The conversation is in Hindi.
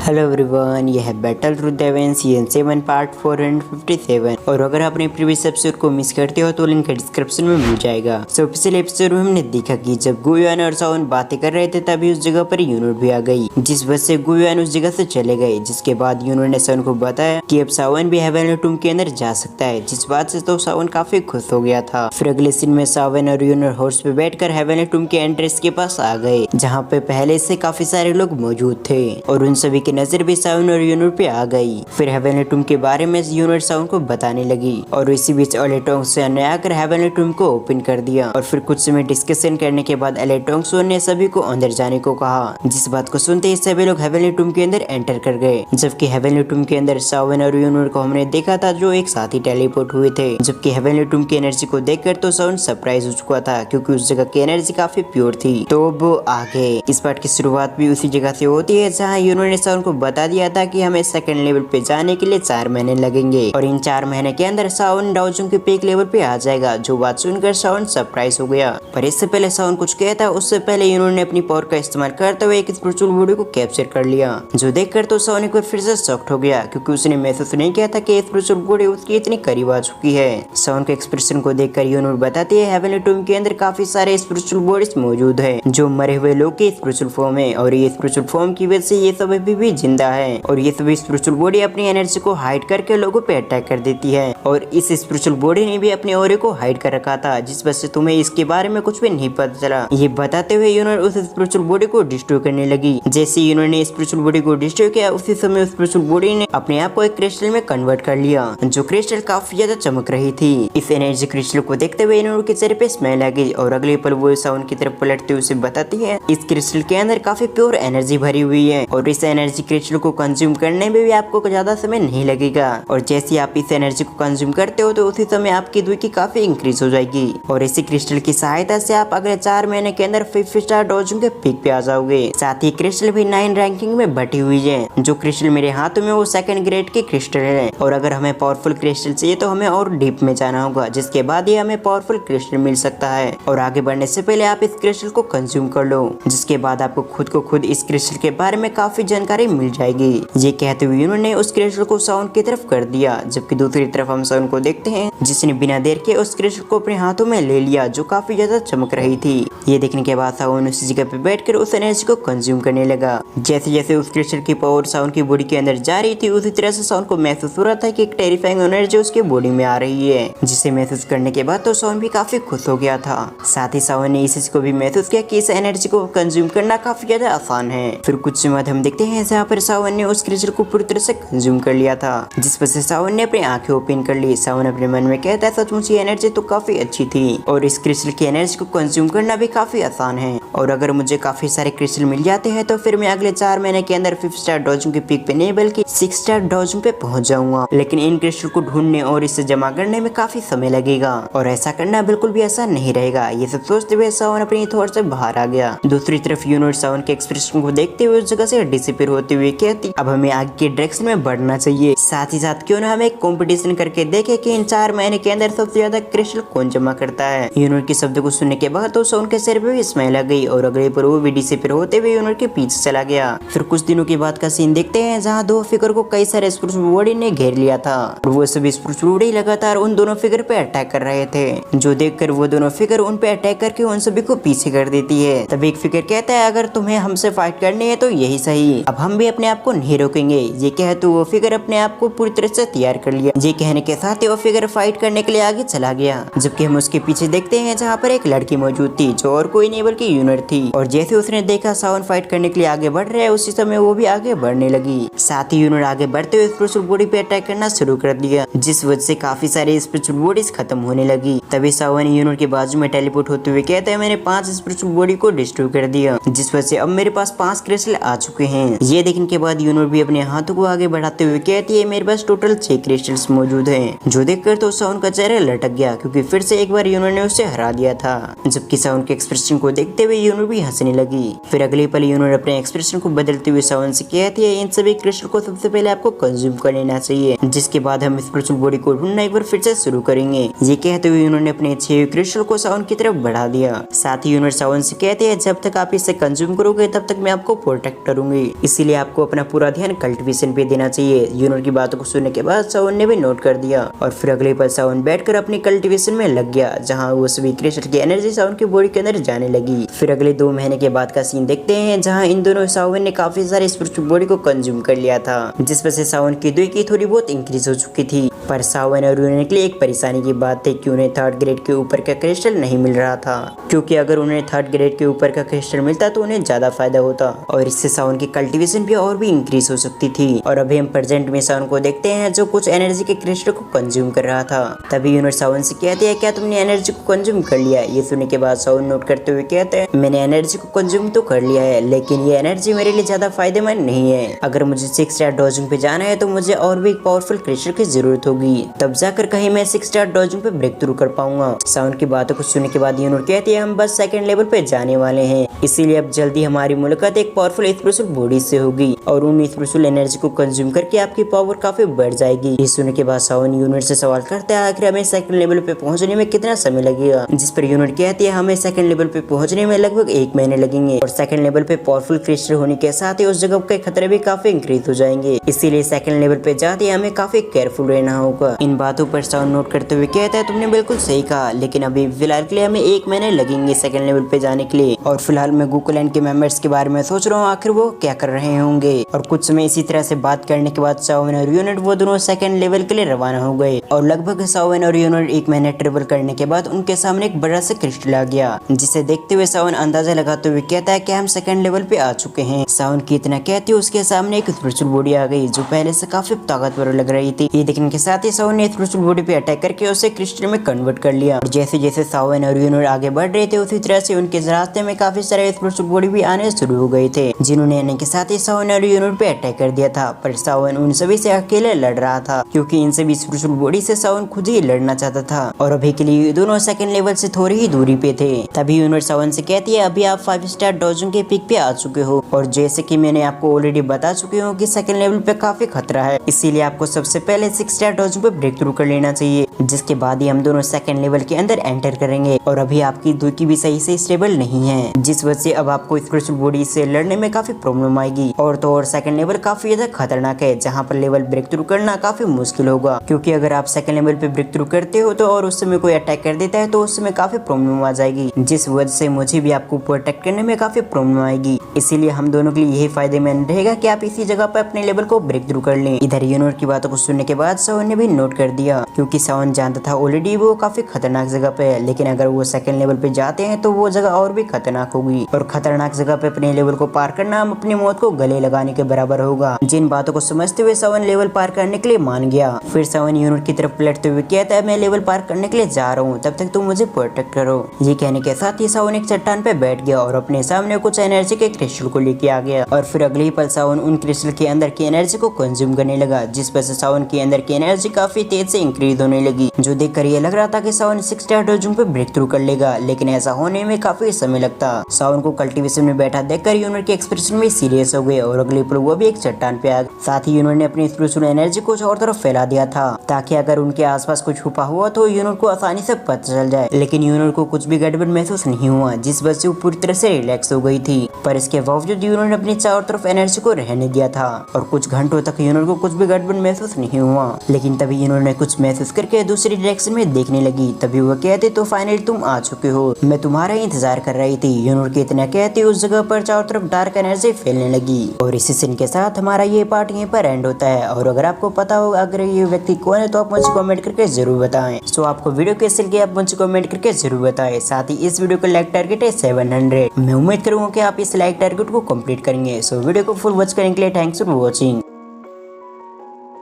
हेलो एवरीवन, यह है Battle Through the Heavens season 7 part 457। और अगर आपने प्रीवियस एपिसोड को मिस करते हो तो लिंक डिस्क्रिप्शन में मिल जाएगा। सो पिछले एपिसोड में हमने देखा कि जब गुयुआन और सावन बातें कर रहे थे तभी उस जगह पर यूनिट भी आ गई, जिस वजह से गुयुआन उस जगह से चले गए। जिसके बाद यूनिट ने सावन को बताया कि अब सावन भी हेवनली टूम के अंदर जा सकता है, जिस बात से तो सावन काफी खुश हो गया था। फिर अगले सीन में सावन और यूनिट हॉर्स पे बैठकर हेवनली टूम के एंट्रेंस के पास आ गए, जहाँ पे पहले से काफी सारे लोग मौजूद थे और उन सभी की नजर भी सावन और यूनिट पे आ गई। फिर हेवनली टूम के बारे में यूनिट सावन को बताने लगी और इसी बीच एलेटोंगसो ने आकर हेवनली टूम को ओपन कर दिया। और फिर कुछ समय डिस्कशन करने के बाद एलेटोंगसो ने सभी को अंदर जाने को कहा, जिस बात को सुनते ही सभी लोग हेवनली टूम के अंदर एंटर कर गए। जबकि हेवनली टूम के अंदर सावन और यूनिट को हमने देखा था जो एक साथ ही टेलीपोर्ट हुए थे। जबकि हेवनली टूम की एनर्जी को देखकर तो सावन सरप्राइज हो चुका था, क्योंकि उस जगह की एनर्जी काफी प्योर थी। तो वो आगे इस पार्ट की शुरुआत भी उसी जगह से होती है जहाँ यूनिट ने सावन को बता दिया था कि हमें सेकंड लेवल पे जाने के लिए 4 महीने लगेंगे और इन 4 महीने के अंदर सावन डाउजोंग के पीक लेवल पे आ जाएगा। जो बात सुनकर सावन सरप्राइज हो गया, पर इससे पहले सावन कुछ कहता उससे पहले यूनिट ने अपनी पावर का इस्तेमाल करते हुए एक स्पिरिचुअल बॉडी को कैप्चर कर लिया। जो देखकर तो सावन एक बार फिर से शॉक्ड हो गया, क्योंकि उसने महसूस नहीं किया था कि स्पिरिचुअल बॉडी उसकी इतनी करीब आ चुकी है। सावन के एक्सप्रेशन को देखकर यूनिट बताती है हेवनली टूम के अंदर काफी सारे स्पिरिचुअल बॉडीज मौजूद है जो मरे हुए लोग के स्पिरिचुअल फॉर्म है, और ये स्पिरिचुअल फॉर्म की वजह से ये सब अभी भी जिंदा है। और ये सभी स्पिरिचुअल बॉडी अपनी एनर्जी को हाइड करके लोगों पे अटैक कर देती है, और इस स्पिरिचुअल बॉडी ने भी अपने ऑरे को हाइड कर रखा था, जिस वजह से तुम्हें इसके बारे में कुछ भी नहीं पता चला। ये बताते हुए यूनिट उस स्पिरिचुअल बॉडी को डिस्ट्रॉय करने लगी। जैसे यूनिट ने स्पिरिचुअल बॉडी को डिस्ट्रॉय किया, उसी समय स्पिरिचुअल बॉडी ने अपने आप को एक क्रिस्टल में कन्वर्ट कर लिया, जो क्रिस्टल काफी ज्यादा चमक रही थी। इस एनर्जी क्रिस्टल को देखते हुए यूनिट के चेहरे पे स्माइल आ गई, और अगले पल वो सावन की तरफ पलटते हुए उसे बताती है इस क्रिस्टल के अंदर काफी प्योर एनर्जी भरी हुई है, और इस एनर्जी क्रिस्टल को कंज्यूम करने में भी आपको ज्यादा समय नहीं लगेगा। और जैसे आप इस एनर्जी को कंज्यूम करते हो तो उसी समय आपकी दूरी काफी इंक्रीज हो जाएगी, और इसी क्रिस्टल की सहायता से आप अगले 4 महीने के अंदर 5 स्टार डॉजिंग के पीक पे आ जाओगे। साथ ही क्रिस्टल भी 9 रैंकिंग में बटी हुई है। जो क्रिस्टल मेरे हाथों में वो 2nd ग्रेड की क्रिस्टल है, और अगर हमें पावरफुल क्रिस्टल चाहिए तो हमें और डीप में जाना होगा, जिसके बाद ही हमें पावरफुल क्रिस्टल मिल सकता है। और आगे बढ़ने से पहले आप इस क्रिस्टल को कंज्यूम कर लो, जिसके बाद आपको खुद को खुद इस क्रिस्टल के बारे में काफी जानकारी मिल जाएगी। ये कहते हुए उन्होंने उस क्रिस्टल को सावन की तरफ कर दिया। जबकि दूसरी तरफ हम सावन को देखते हैं जिसने बिना देर के उस क्रिस्टल को अपने हाथों में ले लिया, जो काफी ज्यादा चमक रही थी। ये देखने के बाद सावन उसी जगह पे बैठकर उस एनर्जी को कंज्यूम करने लगा। जैसे जैसे उस क्रिस्टल की पावर सावन की बॉडी के अंदर जा रही थी, उसी तरह से सावन को महसूस हो रहा था कि एक टेरिफाइंग एनर्जी उसकी बॉडी में आ रही है, जिसे महसूस करने के बाद तो सावन भी काफी खुश हो गया था। साथ ही सावन ने इस चीज को भी महसूस किया कि इस एनर्जी को कंज्यूम करना काफी ज्यादा आसान है। फिर कुछ समय बाद हम देखते हैं जहाँ पर सावन ने उस क्रिस्टल को पूरी तरह से कंज्यूम कर लिया था, जिस वजह से सावन ने अपनी आंखें ओपन कर ली। सावन अपने मन में कहता है सचमुच ये एनर्जी तो काफी अच्छी थी, और इस क्रिस्टल की एनर्जी को कंज्यूम करना भी काफी आसान है, और अगर मुझे काफी सारे क्रिस्टल मिल जाते हैं तो फिर मैं अगले 4 महीने के अंदर 5 स्टार डॉजिंग के पीक पे नहीं बल्कि 6 स्टार डॉजिंग पे पहुंच जाऊंगा। लेकिन इन क्रिस्टल को ढूंढने और इसे जमा करने में काफी समय लगेगा, और ऐसा करना बिल्कुल भी आसान नहीं रहेगा। ये सब सोचते हुए सावन अपनी थॉट से बाहर आ गया। दूसरी तरफ यूनिट सावन के एक्सप्रेशन को देखते हुए उस जगह से डिसअपीयर होते हुए कहती अब हमें आगे के डायरेक्शन में बढ़ना चाहिए। साथ ही साथ क्यों ना हम एक कंपटीशन करके देखें कि इन 4 महीने के अंदर सबसे ज्यादा क्रिस्टल कौन जमा करता है। यूनिट के शब्द को सुनने के बाद तो सावन के सिर पे भी स्माइल आ गई, और अगले पर वो भी डिसअपीयर होते हुए यूनिट के पीछे चला गया। फिर कुछ दिनों के बाद का सीन देखते हैं जहाँ 2 फिगर को कई सारे स्पिरिचुअल बॉडी ने घेर लिया था, और वो सभी स्पिरिचुअल बॉडी लगातार उन दोनों फिगर पे अटैक कर रहे थे, जो देखकर वो दोनों फिगर उन पे अटैक करके उन सभी को पीछे कर देती है। तब एक फिगर कहता है अगर तुम्हें हमसे फाइट करनी है तो यही सही, अब हम भी अपने आप को नहीं रोकेंगे। ये कह तो वो फिगर अपने आप को पूरी तरह से तैयार कर लिया। ये कहने के साथ ही वो फिगर फाइट करने के लिए आगे चला गया। जबकि हम उसके पीछे देखते हैं जहाँ पर एक लड़की मौजूद थी, जो और कोई नहीं बल्कि यूनिट थी, और जैसे उसने देखा सावन फाइट करने के लिए आगे बढ़ रहा है, उसी समय वो भी आगे बढ़ने लगी। साथ ही यूनिट आगे बढ़ते हुए स्पिरिचुअल बॉडी पे अटैक करना शुरू कर दिया, जिस वजह से काफी सारे स्पिरिचुअल बॉडीज खत्म होने लगी। तभी सावन यूनिट के बाजू में टेलीपोर्ट होते हुए कहता है मैंने 5 स्पिरिचुअल बॉडी को डिस्ट्रॉय कर दिया, जिस वजह से अब मेरे पास 5 क्रिस्टल आ चुके हैं। ये देखने के बाद यूनिट भी अपने हाथों को आगे बढ़ाते हुए कहती है मेरे पास टोटल 6 क्रिस्टल्स मौजूद हैं, जो देखकर तो सावन का चेहरा लटक गया, क्योंकि फिर से एक बार यूनिट ने उसे हरा दिया था। जबकि सावन के एक्सप्रेशन को देखते हुए यूनिट भी हंसने लगी। फिर अगले पल यूनिट अपने एक्सप्रेशन को बदलते हुए सावन से कहती है इन सभी क्रिस्टल को सबसे पहले आपको कंज्यूम कर लेना चाहिए, जिसके बाद हम स्पिरिचुअल बॉडी को ढूंढना एक बार फिर से शुरू करेंगे। ये कहते हुए यूनिट ने अपने 6 क्रिस्टल को सावन की तरफ बढ़ा दिया। साथ ही यूनिट सावन से कहते हैं जब तक आप इसे कंज्यूम करोगे तब तक मैं आपको प्रोटेक्ट करूंगी, इसीलिए इसलिए आपको अपना पूरा ध्यान कल्टीवेशन पे देना चाहिए। यूनर की बातों को सुनने के बाद सावन ने भी नोट कर दिया और फिर अगले पल सावन बैठकर अपनी कल्टीवेशन में लग गया, जहाँ वो सभी क्रिस्टल की एनर्जी सावन की बॉडी के अंदर जाने लगी। फिर अगले 2 महीने के बाद का सीन देखते हैं, जहाँ इन दोनों सावन ने काफी सारे स्पिरिचुअल बॉडी को कंज्यूम कर लिया था, जिस वजह से सावन की दुई की थोड़ी बहुत इंक्रीज हो चुकी थी। पर सावन और यूनर के लिए एक परेशानी की बात थी कि उन्हें 3rd ग्रेड के ऊपर का क्रिस्टल नहीं मिल रहा था, क्योंकि अगर उन्हें 3rd ग्रेड के ऊपर का क्रिस्टल मिलता तो उन्हें ज्यादा फायदा होता और इससे सावन की कल्टीवेशन भी और भी इंक्रीज हो सकती थी। और अभी हम प्रेजेंट में सावन को देखते हैं, जो कुछ एनर्जी के क्रिस्टल को कंज्यूम कर रहा था। तभी यूनर सावन से कहते हैं, क्या तुमने एनर्जी को कंज्यूम कर लिया? ये सुनने के बाद सावन नोट करते हुए कहते हैं, मैंने एनर्जी को कंज्यूम तो कर लिया है, लेकिन ये एनर्जी मेरे लिए ज्यादा फायदेमंद नहीं है। अगर मुझे 6 स्टार डॉजिंग पे जाना है तो मुझे और भी एक पावरफुल क्रिस्टल की जरूरत होगी, तब जाकर कहीं मैं 6 स्टार डॉजिंग पे ब्रेक थ्रू कर पाऊंगा। सावन की बातों को सुनने के बाद यूनर कहती है, हम बस 2nd लेवल पे जाने वाले हैं, इसीलिए अब जल्दी हमारी मुलाकात एक पावरफुल स्पिरिचुअल बॉडी से होगी और उन स्पिरिचुअल एनर्जी को कंज्यूम करके आपकी पावर काफी बढ़ जाएगी। ये सुनने के बाद सावन यूनिट से सवाल करता है, आखिर हमें 2nd लेवल पे पहुंचने में कितना समय लगेगा? जिस पर यूनिट कहती है, हमें 2nd लेवल पे पहुंचने में लगभग 1 महीने लगेंगे और 2nd लेवल पे पावरफुल क्रिस्टल होने के साथ ही उस जगह के खतरे भी काफी इंक्रीज हो जाएंगे, इसीलिए 2nd लेवल पे जाते हमें काफी केयरफुल रहना होगा। इन बातों पर सावन नोट करते हुए कहता है, तुमने बिल्कुल सही कहा, लेकिन अभी फिलहाल के लिए हमें 1 महीने लगेंगे 2nd लेवल पे जाने के लिए। और फिलहाल मैं गोकुलैंड के मेंबर्स के बारे में सोच रहा हूँ, आखिर वो क्या कर रहे होंगे। और कुछ समय इसी तरह से बात करने के बाद सावन और यूनिट वो दोनों 2nd लेवल के लिए रवाना हो गए और लगभग सावन और यूनिट 1 महीने ट्रेवल करने के बाद उनके सामने एक बड़ा सा क्रिस्टल आ गया, जिसे देखते हुए सावन अंदाजा लगाते हुए कहता है कि हम 2nd लेवल पे आ चुके हैं। सावन की इतना कहते हुए उसके सामने एक स्पिरिचुअल बॉडी आ गई, जो पहले से काफी ताकतवर लग रही थी। ये देखने के साथ ही सावन ने स्पिरिचुअल बॉडी पे अटैक करके उसे क्रिस्टल में कन्वर्ट कर लिया। और जैसे जैसे सावन और यूनिट आगे बढ़ रहे थे, उसी तरह से उनके रास्ते में काफी सारे स्पिरिचुअल बॉडी भी आने शुरू हो गए थे, जिन्होंने आने के साथ ही सावन और यूनिट पे अटैक कर दिया था। पर सावन उन सभी से अकेले लड़ रहा था, क्योंकि इन सभी स्पिरिचुअल बॉडी से सावन खुद ही लड़ना चाहता था और अभी के लिए दोनों 2nd लेवल से थोड़ी ही दूरी पे थे। तभी यूनिट सावन से कहती है, अभी आप 5 स्टार डॉजिंग के पिक पे आ चुके हो और जैसे कि मैंने आपको ऑलरेडी बता चुकी हूँ कि 2nd लेवल पे काफी खतरा है, इसीलिए आपको सबसे पहले 6 स्टार डॉजिंग पे ब्रेक थ्रू कर लेना चाहिए, जिसके बाद ही हम दोनों 2nd लेवल के अंदर एंटर करेंगे। और अभी आपकी दुकी भी सही से स्टेबल नहीं है, जिस वजह से अब आपको स्पिरिचुअल बॉडी से लड़ने में काफी प्रॉब्लम आएगी। और तो और 2nd लेवल काफी ज्यादा खतरनाक है, जहाँ पर लेवल ब्रेक थ्रू करना काफी मुश्किल होगा, क्योंकि अगर आप 2nd लेवल पे ब्रेक थ्रू करते हो तो और उस समय कोई अटैक कर देता है तो उस समय काफी प्रॉब्लम आ जाएगी, जिस वजह से मुझे भी आपको प्रोटेक्ट करने में काफी प्रॉब्लम आएगी। इसीलिए हम दोनों के लिए यही फायदेमंद रहेगा कि आप इसी जगह पर अपने लेवल को ब्रेक थ्रू कर लें। इधर यूनिट की बातों को सुनने के बाद सावन ने भी नोट कर दिया, क्योंकि सावन जानता था ऑलरेडी वो काफी खतरनाक जगह पे है, लेकिन अगर वो 2nd लेवल पे जाते हैं तो वो जगह और भी खतरनाक होगी और खतरनाक जगह पे अपने लेवल को पार करना हम अपनी मौत को गले लगाने के बराबर होगा। जिन बातों को समझते हुए सावन लेवल पार करने के लिए मान गया। फिर सावन यूनिट की तरफ पलटते हुए कहता है, मैं लेवल पार करने के लिए जा रहा हूँ, तब तक तुम मुझे प्रोटेक्ट करो। ये कहने के साथ ही सावन एक चट्टान पे बैठ गया और अपने सामने कुछ एनर्जी के क्रिस्टल को लेके आ गया और फिर अगले ही पल सावन उन क्रिस्टल के अंदर की एनर्जी को कंज्यूम करने लगा, जिस वजह से सावन के अंदर की एनर्जी काफी तेज से इंक्रीज होने लगी, जो देखकर ये लग रहा था कि सावन 6 स्टार डॉजिंग पे ब्रेक थ्रू कर लेगा, लेकिन ऐसा होने में काफी समय लगता। सावन को कल्टीवेशन में बैठा देखकर यूनिट के एक्सप्रेशन में सीरियस हो गए और अगले पल वो भी एक चट्टान पे आ गए। साथ ही यूनिट ने अपनी स्पिरिचुअल एनर्जी कुछ और तरफ फैला दिया था, ताकि अगर उनके आसपास कुछ छुपा हुआ तो यूनिट को आसानी से पता चल जाए। लेकिन यूनिट को कुछ भी गड़बड़ महसूस नहीं हुआ, जिस वजह से वो पूरी तरह से रिलैक्स हो गई थी। पर इसके बावजूद यूनिट ने अपनी चारों तरफ एनर्जी को रहने दिया था और कुछ घंटों तक यूनिट को कुछ भी गड़बड़ महसूस नहीं हुआ। लेकिन तभी यूनिट ने कुछ महसूस करके दूसरी डायरेक्शन में देखने लगी। तभी वो कहते, तो फाइनली तुम आ चुके हो, मैं तुम्हारा इंतजार कर रही थी। यूनिट के इतना कहते उस जगह पर चारों तरफ डार्क एनर्जी फैलने लगी और इसी सीन के साथ हमारा ये पार्ट यहीं पर एंड होता है। और अगर आपको पता हो अगर ये व्यक्ति कौन है तो आप मुझे कमेंट करके जरूर बताएं। सो आपको वीडियो कैसे लगी आप मुझे कमेंट करके जरूर बताएं। साथ ही इस वीडियो का लाइक टारगेट है 700। मैं उम्मीद करूंगा कि आप इस लाइक टारगेट को कंप्लीट करेंगे। सो वीडियो को फुल वॉच करने के लिए थैंक्स फॉर वॉचिंग।